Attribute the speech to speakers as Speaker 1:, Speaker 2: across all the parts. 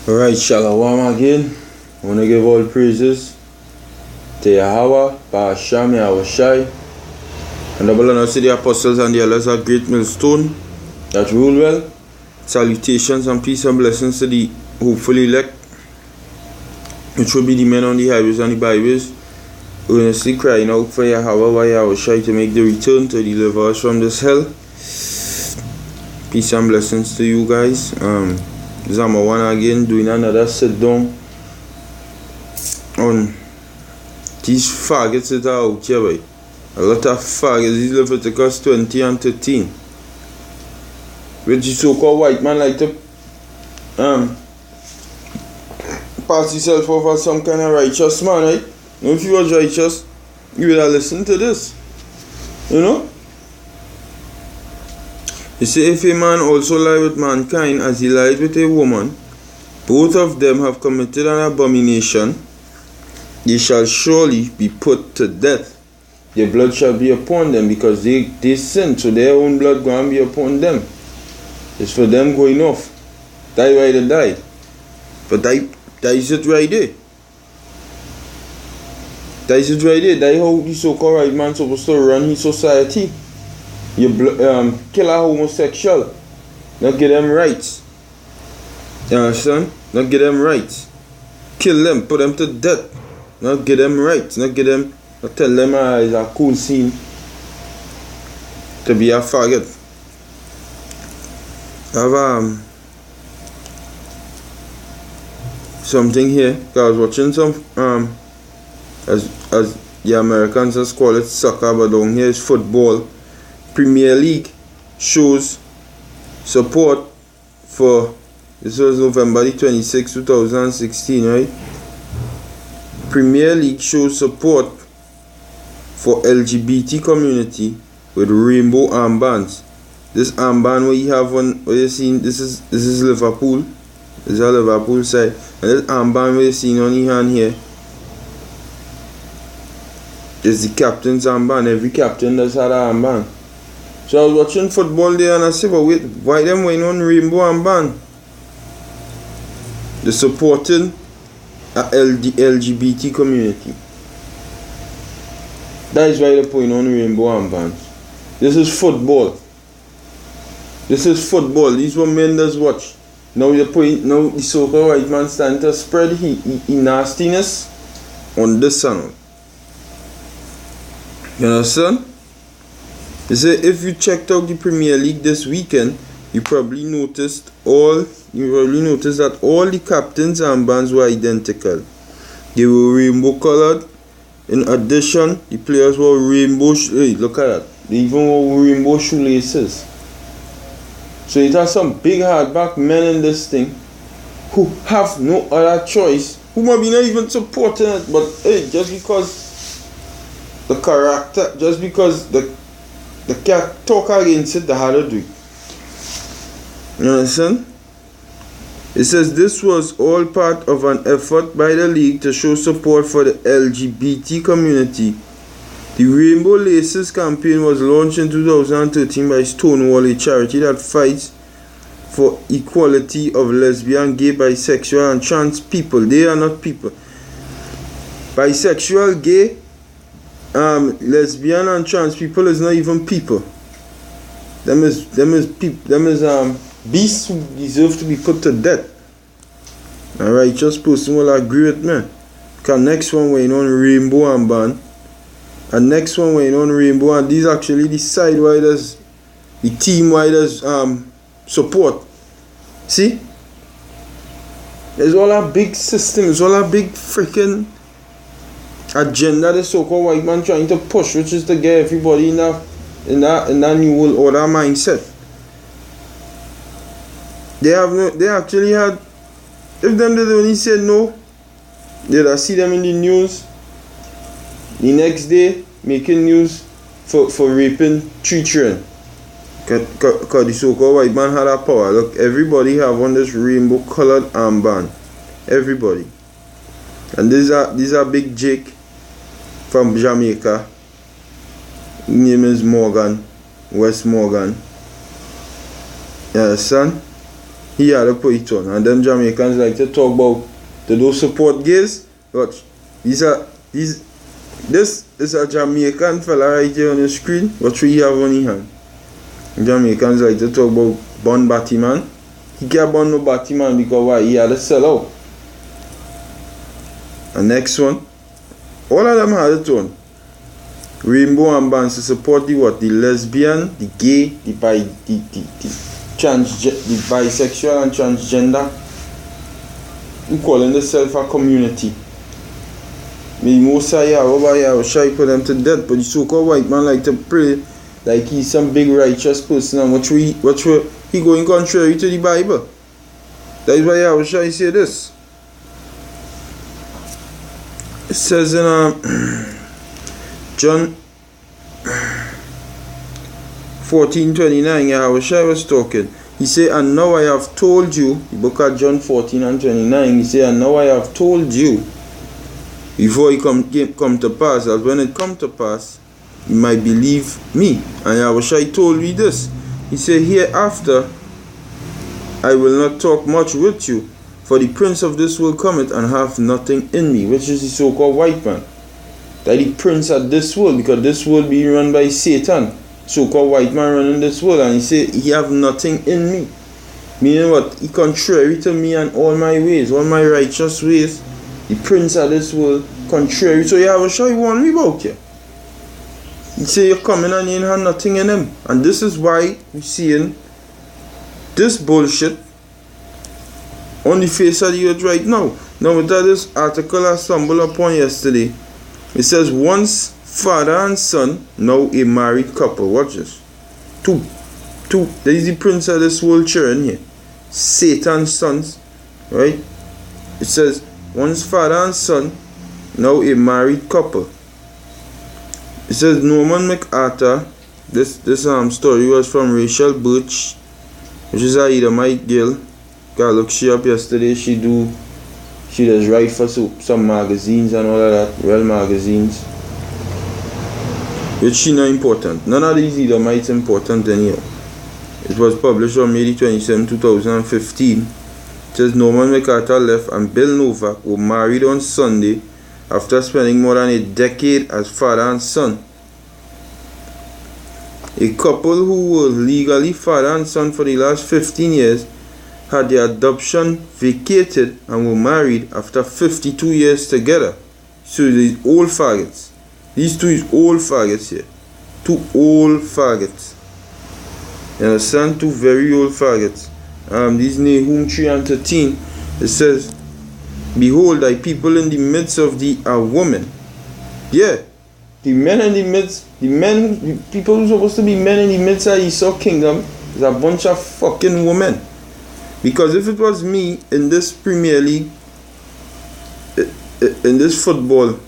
Speaker 1: Alright, Shalom again. I want to give all praises to Yahweh, Ba'asham, Yahushai, and the blessed the apostles and the elders of Great Millstone that rule well. Salutations and peace and blessings to the hopefully elect, which will be the men on the highways and the byways, earnestly crying out for Yahweh, Yahushai, to make the return to deliver us from this hell. Peace and blessings to you guys. This is one again doing another sit down on these faggots that are out here, boy. A lot of faggots. These Leviticus 20 and 13, which is so-called white man like to pass himself off as some kind of righteous man, right? Now, if you was righteous, you would have listened to this, you know. You see, if a man also lie with mankind as he lied with a woman, both of them have committed an abomination. They shall surely be put to death. Their blood shall be upon them, because they sinned, so their own blood going to be upon them. It's for them going off. Die while they die. But die is it right there. That is it right there. That is how the so-called right man supposed to run his society. You kill a homosexual, not give them rights. You understand? Not give them rights. Kill them, put them to death. Not give them rights. Not give them, not tell them it's a cool scene to be a faggot. I have something here. I was watching some as the Americans just call it soccer, but down here is football. Premier League shows support for, this was November the 26th, 2016, right? Premier League shows support for LGBT community with rainbow armbands. This armband where you have one, where you seen, this is Liverpool. This is a Liverpool side. And this armband where you seen on your hand here is the captain's armband. Every captain does have an armband. So I was watching football there and I said, but wait, why them going on rainbow armband? They're supporting the LGBT community. That is why they're putting on rainbow armbands. This is football. This is football. These were men that's watch. Now they're putting, now the so-called white man stand to spread his nastiness on this channel. You understand? You see, if you checked out the Premier League this weekend, you probably noticed that all the captains' armbands were identical. They were rainbow colored. In addition, the players wore rainbow. Hey, look at that. They even wore rainbow shoelaces. So it has some big hardback men in this thing who have no other choice, who might be not even supporting it, but hey, just because the character, just because the cat talk against it, they had to do it. You understand? It says this was all part of an effort by the league to show support for the LGBT community. The Rainbow Laces campaign was launched in 2013 by Stonewall, a charity that fights for equality of lesbian, gay, bisexual and trans people. They are not people. Bisexual, gay, lesbian and trans people is not even people. Them is beasts who deserve to be put to death. A righteous person will agree with me. Because next one we're on rainbow armband. And next one we're on rainbow, and these actually the side widers, the team widers support. See? It's all a big system, it's all a big freaking agenda the so-called white man trying to push, which is to get everybody in that new world order mindset. They actually had, if them did only said no, they'd have see them in the news the next day making news for raping 3 children. Because the so-called white man had that power. Look, everybody have on this rainbow colored armband. Everybody. And these are Big Jake from Jamaica. His name is Morgan, West Morgan. You understand? he had to put it on. And them Jamaicans like to talk about they don't support gays. Watch. This is a Jamaican fella right here on the screen. What we have on his hand. Jamaicans like to talk about Bon Batman. He can't burn no Batman because why? He had to sell out. And next one. All of them had it on. Rainbow armbands to support the what? The lesbian, the gay, the bisexual and transgender. Who calling themselves a community. Me most I shy for them to death, but the so-called white man like to pray like he's some big righteous person, and what he going contrary to the Bible. That is why I was shy say this. It says in John 14:29, Yahushua was talking. He said, and now I have told you, the book of John 14:29, he said, and now I have told you, before it come to pass, that when it come to pass, you might believe me. And Yahushua told me this. He said, hereafter, I will not talk much with you, for the prince of this world cometh and hath nothing in me, which is the so-called white man. That the prince of this world, because this world being run by Satan, so-called white man running this world, and he said he have nothing in me. Meaning what? He contrary to me and all my ways, all my righteous ways. The prince of this world, contrary. So Yahushua warned me about you. He say you're coming and you ain't have nothing in him. And this is why we're seeing this bullshit on the face of the earth right now. Now with this article I stumbled upon yesterday, it says once father and son, now a married couple. Watch this. Two. There is the prince of this world children here. Satan's sons. Right? It says once father and son, now a married couple. It says Norman MacArthur. This story was from Rachel Birch, which is a Edomite girl. Got look she up yesterday. She does write for some magazines and all of that, real magazines. Which she not important. None of these Edomites important anyhow. It was published on May 27, 2015. It says Norman MacArthur left and Bill Novak were married on Sunday after spending more than a decade as father and son. A couple who were legally father and son for the last 15 years had their adoption vacated and were married after 52 years together. So these old faggots. These two is old faggots here. Two old faggots. You understand? Two very old faggots. These Nahum 3 and 13. It says, behold, thy people in the midst of thee are women. Yeah. The men in the midst, the people who are supposed to be men in the midst of Esau kingdom is a bunch of fucking women. Because if it was me in this Premier League, in this football,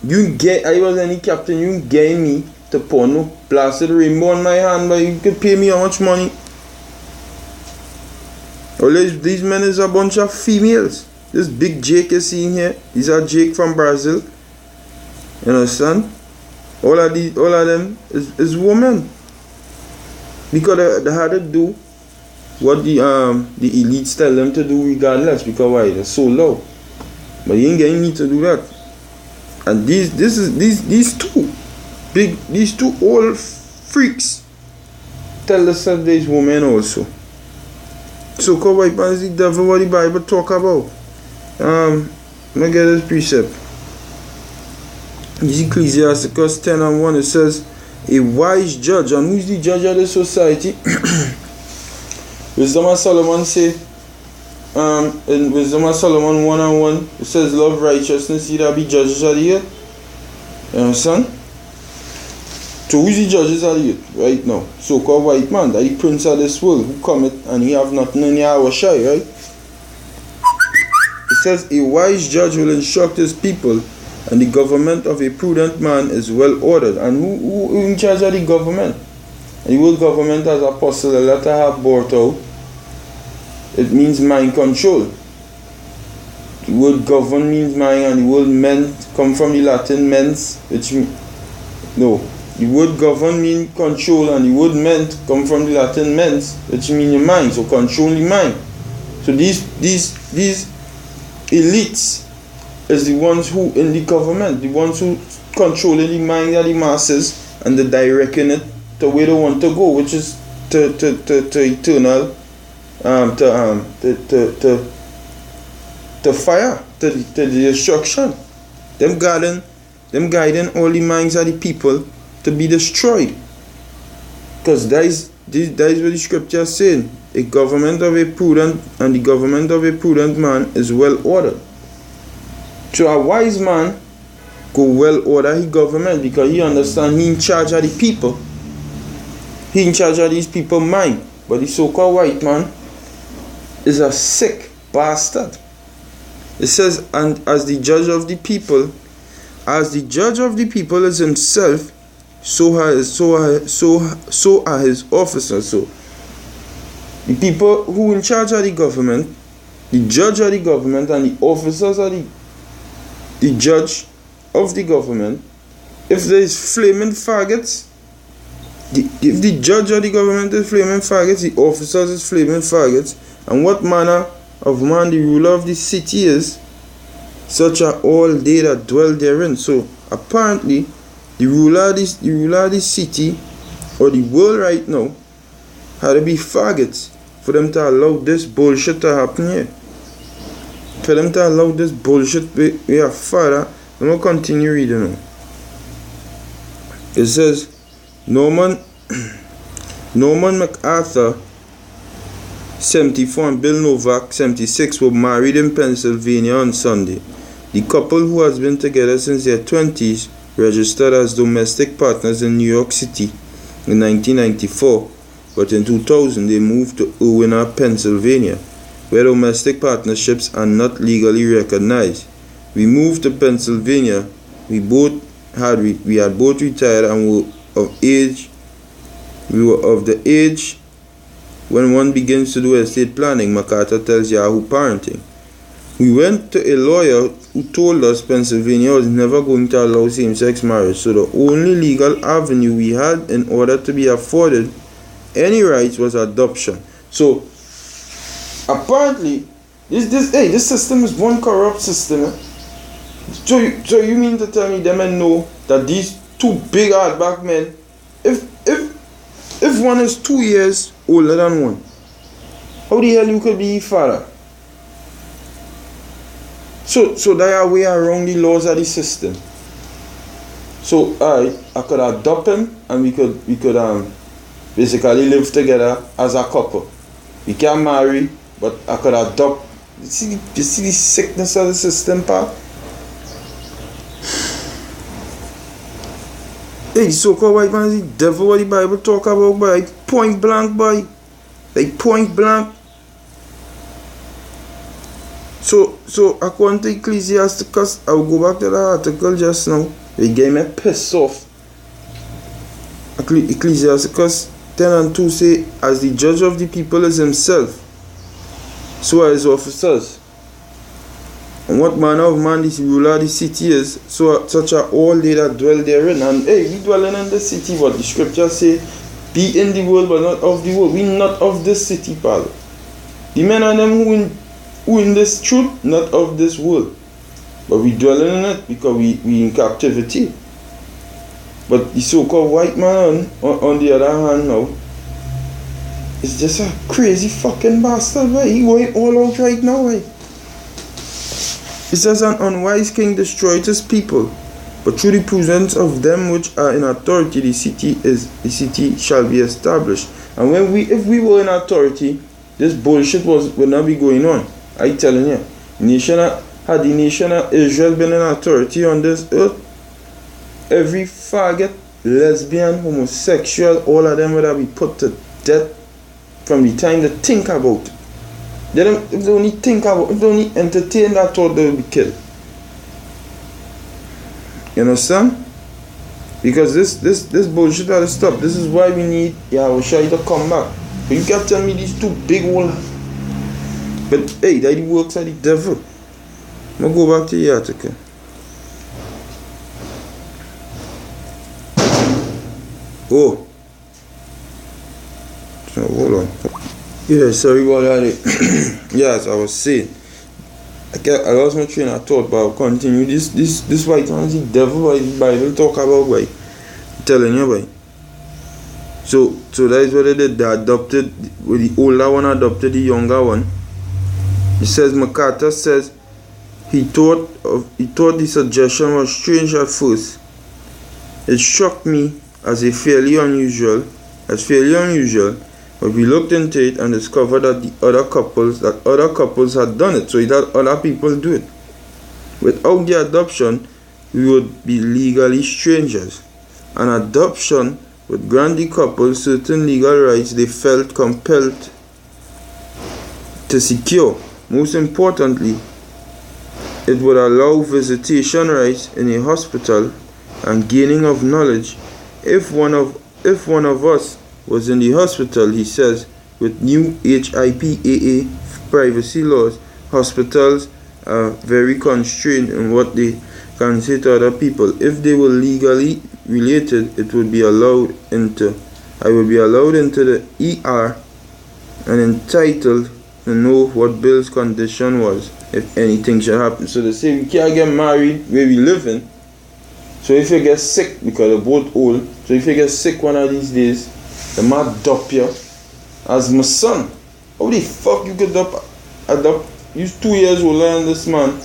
Speaker 1: I was any captain, you get me to put no blasted rainbow on my hand, but you could pay me how much money? All these men is a bunch of females. This big Jake you see here, these are Jake from Brazil. You understand? All of them is women. Because they had to do what the elites tell them to do regardless, because why? They're so low. But you ain't getting me to do that. And these two old freaks tell us that there's women also. So called white man is the devil, what the Bible talk about. Let me get this precept. Ecclesiasticus 10 and 1, it says, a wise judge. And who is the judge of the society? Wisdom of Solomon say, in Wisdom of Solomon 1 and 1, it says, love righteousness, ye that be judges of the earth. You understand? So who is the judges of the earth right now? So-called white man, that the prince of this world, who cometh and he have nothing in Yahushua, right? It says, a wise judge will instruct his people, and the government of a prudent man is well ordered. And who in charge of the government? And the word government, as Apostle the letter have brought out, it means mind control. The word govern means mind, and the word men come from the Latin mens, which means no. The word govern means control, and the word ment come from the Latin mens, which means your mind. So control the mind. So these elites is the ones who in the government, the ones who controlling the mind of the masses and the directing it to where they want to go, which is to eternal to fire, to the destruction. Them guiding all the minds of the people to be destroyed. Because that is what the scripture is saying. A government of a prudent and the government of a prudent man is well ordered. So a wise man go well order his government because he understand he in charge of the people. He in charge of these people's mind. But the so-called white man is a sick bastard. It says, and as the judge of the people is himself, so are his officers. So the people who in charge of the government, the judge of the government, and the officers of the judge of the government, if there is flaming faggots, if the judge of the government is flaming faggots, the officers is flaming faggots, and what manner of man the ruler of the city is, such are all they that dwell therein. So apparently the ruler of the city or the world right now had to be faggots for them to allow this bullshit to happen here. For them to allow this bullshit we are further. I'm going to continue reading now. It says Norman MacArthur 74 and Bill Novak 76 were married in Pennsylvania on Sunday. The couple, who has been together since their 20s, registered as domestic partners in New York City in 1994, but in 2000 they moved to Irwin, Pennsylvania, where domestic partnerships are not legally recognized. We moved to Pennsylvania. We had both retired and were of age. We were of the age when one begins to do estate planning, MacArthur tells Yahoo Parenting. We went to a lawyer who told us Pennsylvania was never going to allow same-sex marriage, so the only legal avenue we had in order to be afforded any rights was adoption. So apparently this system is one corrupt system. So you mean to tell me them and know that these two big hardback men, if one is 2 years older than one, how the hell you could be father? So they are way around the laws of the system. So I could adopt him and we could basically live together as a couple. We can't marry, but I could adopt. You see the sickness of the system, pal? Hey, so-called white man is the devil. What the Bible talk about, boy? Point blank, boy. Like point blank. So according to Ecclesiasticus, I will go back to the article just now. It gave me pissed off. Ecclesiasticus 10 and 2 say, as the judge of the people is himself, so are his officers. And what manner of man this ruler of the city is, such are all they that dwell therein. And hey, we dwelling in the city, but the scripture say, be in the world but not of the world. We not of this city, pal. The men and them who in this truth, not of this world. But we dwelling in it because we in captivity. But the so-called white man on the other hand now, is just a crazy fucking bastard, right? He going all out right now, right? It says, an unwise king destroyed his people, but through the prudence of them which are in authority, the city shall be established. And if we were in authority, this bullshit would not be going on. I telling you, had the nation of Israel been in authority on this earth, every faggot, lesbian, homosexual, all of them would have been put to death from the time they think about it. If they only think about, if they only entertain that thought, they will be killed. You understand? Because this bullshit has to stop. This is why we need Yahushua to come back. But you can't tell me these two big old. But hey, that works of the devil. I'm gonna go back to the article. Oh. So hold on. Yeah, sorry about that. Yes, I was saying. I lost my train of thought, but I'll continue. This white man is the devil, why the Bible talk about, why? I'm telling you, why. So that is what they did. They adopted, well, the older one adopted the younger one. It says, MacArthur says he thought the suggestion was strange at first. It struck me as fairly unusual, but we looked into it and discovered that other couples had done it. So he had other people do it. Without the adoption, we would be legally strangers. An adoption would grant the couple certain legal rights they felt compelled to secure. Most importantly, it would allow visitation rights in a hospital and gaining of knowledge. If one of us was in the hospital, he says, with new HIPAA privacy laws, hospitals are very constrained in what they can say to other people. If they were legally related, I would be allowed into the ER and entitled to know what Bill's condition was if anything should happen. So they say we can't get married where we live in. So if you get sick, because they're both old, so if you get sick one of these days, they might adopt you as my son. How the fuck you could adopt? You're 2 years older than this man.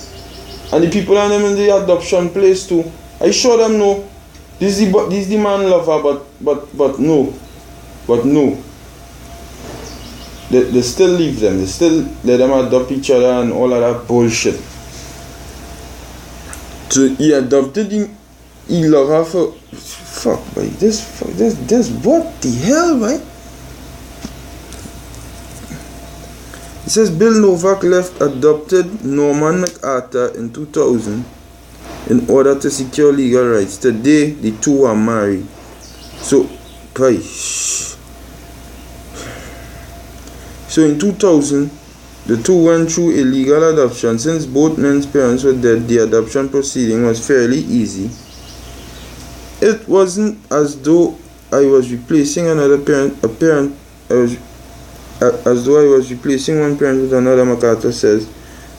Speaker 1: And the people and them in the adoption place too. I sure them know. This is the man lover, but no. They still leave them. They still let them adopt each other and all of that bullshit. So he adopted him. He loved her for fuck, boy. This what the hell, right? It says Bill Novak adopted Norman MacArthur in 2000 in order to secure legal rights. Today, the two are married. So in 2000, the two went through a legal adoption. Since both men's parents were dead, the adoption proceeding was fairly easy. It wasn't as though I was replacing another parent. As though I was replacing one parent with another, MacArthur says.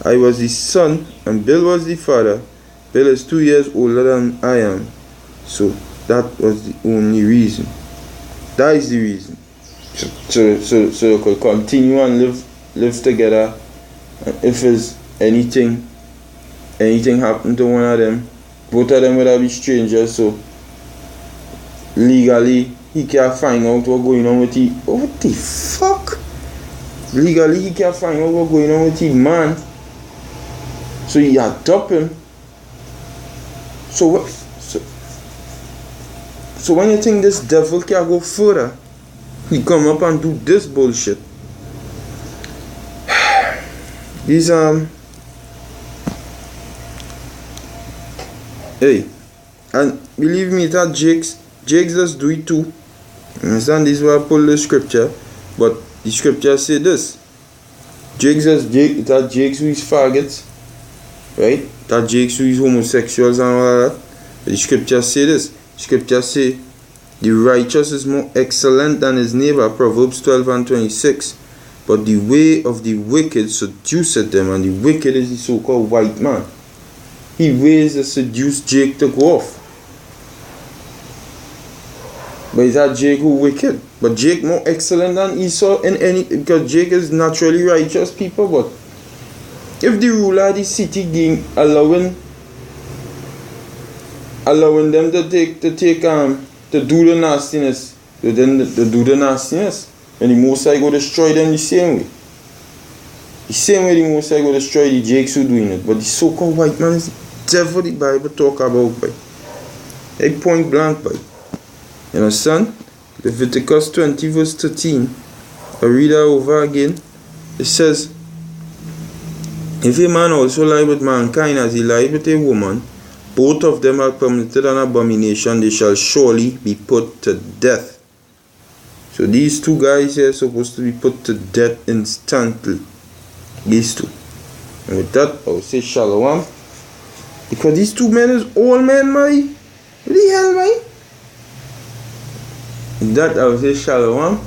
Speaker 1: I was the son and Bill was the father. Bill is 2 years older than I am. So that was the only reason. That is the reason. So you could continue and live together. And if there's anything happened to one of them, both of them would have been strangers. So legally he can't find out what's going on with the what the fuck? Legally he can't find out what's going on with the man. So he adopt him. So when you think this devil can go further, he come up and do this bullshit. These hey, and believe me, that Jakes just do it too. Understand? This is why I pull the scripture, but the scripture say this. Jakes who is faggots, right? That Jakes who is homosexuals and all that. But the scripture say this. Scripture say the righteous is more excellent than his neighbor, Proverbs 12 and 26. But the way of the wicked seduceth them, and the wicked is the so-called white man. He ways to seduce Jake to go off. But is that Jake who wicked? But Jake more excellent than Esau in any, because Jake is naturally righteous people. But if the ruler of the city being allowing them to do the nastiness, then they do the nastiness, and the Most High go destroy them the same way. The same way the Most High go destroy the Jakes who doing it. But the so-called white man is the devil the Bible talk about, by. Like point blank, by. You understand? Leviticus 20 verse 13. I read that over again. It says, if a man also lie with mankind as he lied with a woman, both of them are committed an abomination, they shall surely be put to death. So these two guys here are supposed to be put to death instantly. These two. And with that, I will say shalom. Because these two men is old men, man. What the hell, man? With that, I will say shalom.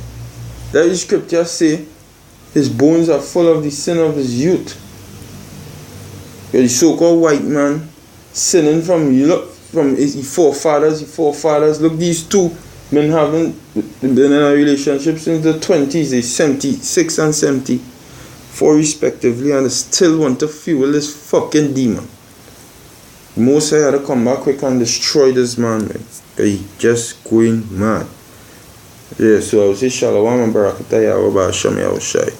Speaker 1: That is scripture say, His bones are full of the sin of his youth. The so-called white man sinning from his forefathers. Look, these two men been in a relationship since the 20s, they 76 and 74 respectively, and they still want to fuel this fucking demon. Most I had to come back quick and destroy this man, man. He just going mad. Yeah, so I would say Shalom and Barakatah Yahweh Ba'ashem Yahushai.